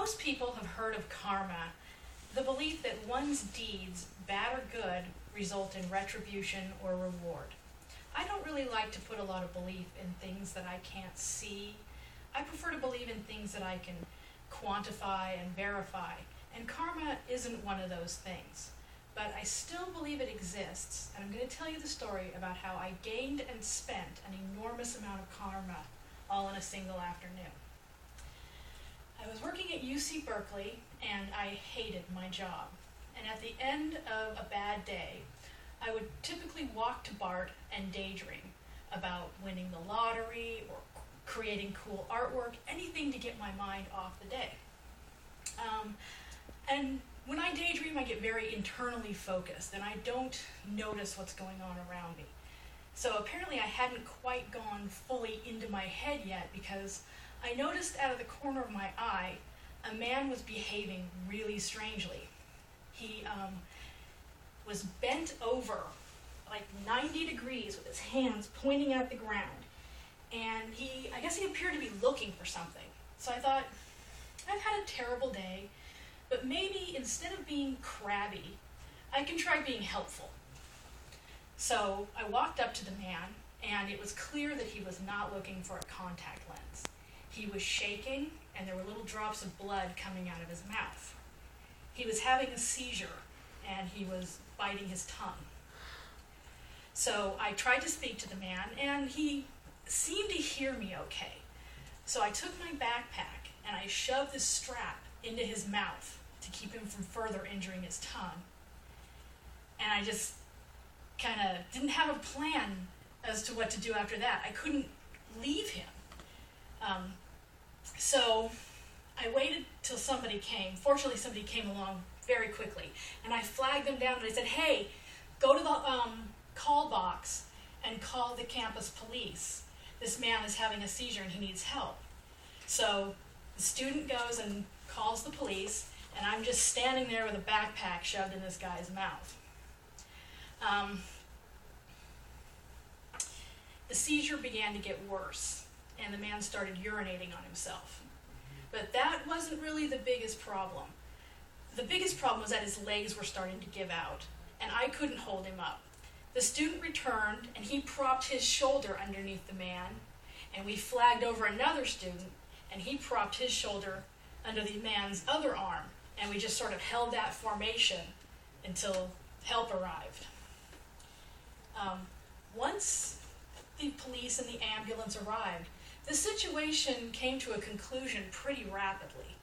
Most people have heard of karma, the belief that one's deeds, bad or good, result in retribution or reward. I don't really like to put a lot of belief in things that I can't see. I prefer to believe in things that I can quantify and verify, and karma isn't one of those things. But I still believe it exists, and I'm going to tell you the story about how I gained and spent an enormous amount of karma all in a single afternoon. I was working at UC Berkeley, and I hated my job. And at the end of a bad day, I would typically walk to BART and daydream about winning the lottery or creating cool artwork, anything to get my mind off the day. And when I daydream, I get very internally focused, and I don't notice what's going on around me. So apparently I hadn't quite gone fully into my head yet, because I noticed out of the corner of my eye, a man was behaving really strangely. He was bent over like 90 degrees with his hands pointing at the ground. And I guess he appeared to be looking for something. So I thought, I've had a terrible day, but maybe instead of being crabby, I can try being helpful. So I walked up to the man, and it was clear that he was not looking for a contact lens. He was shaking, and there were little drops of blood coming out of his mouth. He was having a seizure, and he was biting his tongue. So I tried to speak to the man, and he seemed to hear me okay. So I took my backpack, and I shoved the strap into his mouth to keep him from further injuring his tongue. And I just kind of didn't have a plan as to what to do after that. I couldn't leave him. So I waited till somebody came. Fortunately, somebody came along very quickly. And I flagged them down, and I said, hey, go to the call box and call the campus police. This man is having a seizure and he needs help. So the student goes and calls the police, and I'm just standing there with a backpack shoved in this guy's mouth. The seizure began to get worse, and the man started urinating on himself. But that wasn't really the biggest problem. The biggest problem was that his legs were starting to give out, and I couldn't hold him up. The student returned, and he propped his shoulder underneath the man, and we flagged over another student, and he propped his shoulder under the man's other arm, and we just sort of held that formation until help arrived. Once the police and the ambulance arrived, the situation came to a conclusion pretty rapidly.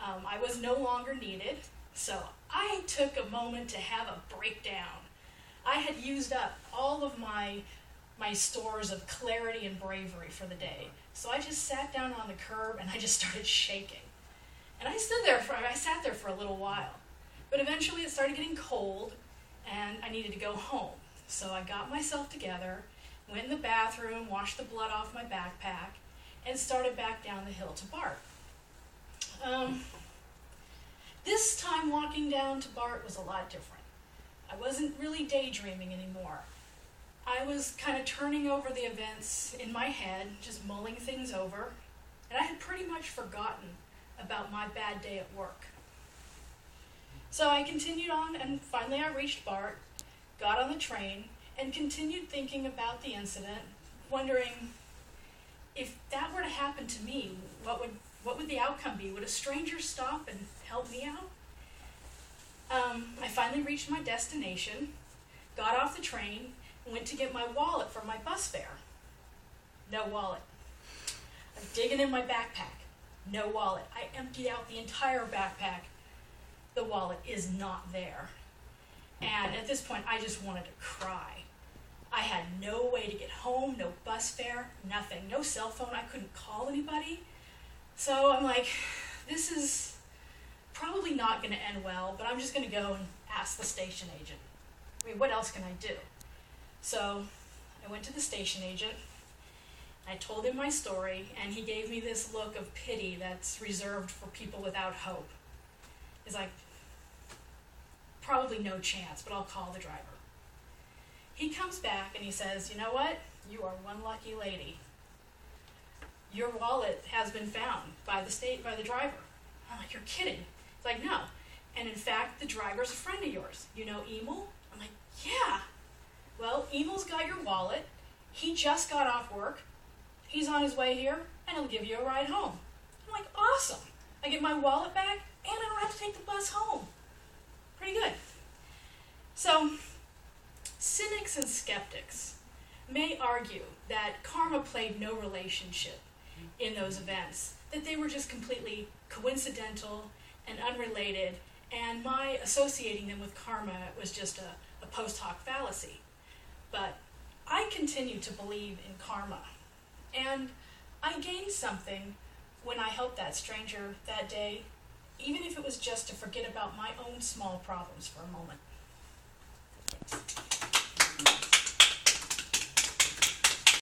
I was no longer needed, so I took a moment to have a breakdown. I had used up all of my stores of clarity and bravery for the day, so I just sat down on the curb and I just started shaking. And I sat there for a little while, but eventually it started getting cold and I needed to go home. So I got myself together, went in the bathroom, washed the blood off my backpack, and started back down the hill to BART. This time walking down to BART was a lot different. I wasn't really daydreaming anymore. I was kind of turning over the events in my head, just mulling things over, and I had pretty much forgotten about my bad day at work. So I continued on, and finally I reached BART, got on the train, and continued thinking about the incident, wondering if that were to happen to me, what would the outcome be? Would a stranger stop and help me out? I finally reached my destination, got off the train, and went to get my wallet for my bus fare. No wallet. I'm digging in my backpack. No wallet. I emptied out the entire backpack. The wallet is not there. And at this point, I just wanted to cry. I had no way to get home, no bus fare, nothing, no cell phone. I couldn't call anybody. So I'm like, this is probably not going to end well, but I'm just going to go and ask the station agent. I mean, what else can I do? So I went to the station agent. I told him my story, and he gave me this look of pity that's reserved for people without hope. He's like, probably no chance, but I'll call the driver. He comes back and he says, you know what? You are one lucky lady. Your wallet has been found by the driver. I'm like, you're kidding. He's like, no. And in fact, the driver's a friend of yours. You know Emil? I'm like, yeah. Well, Emil's got your wallet. He just got off work. He's on his way here, and he'll give you a ride home. I'm like, awesome. I get my wallet back, and I don't have to take the bus home. Pretty good. So, cynics and skeptics may argue that karma played no relationship in those events, that they were just completely coincidental and unrelated, and my associating them with karma was just a post hoc fallacy. But I continue to believe in karma, and I gained something when I helped that stranger that day, even if it was just to forget about my own small problems for a moment.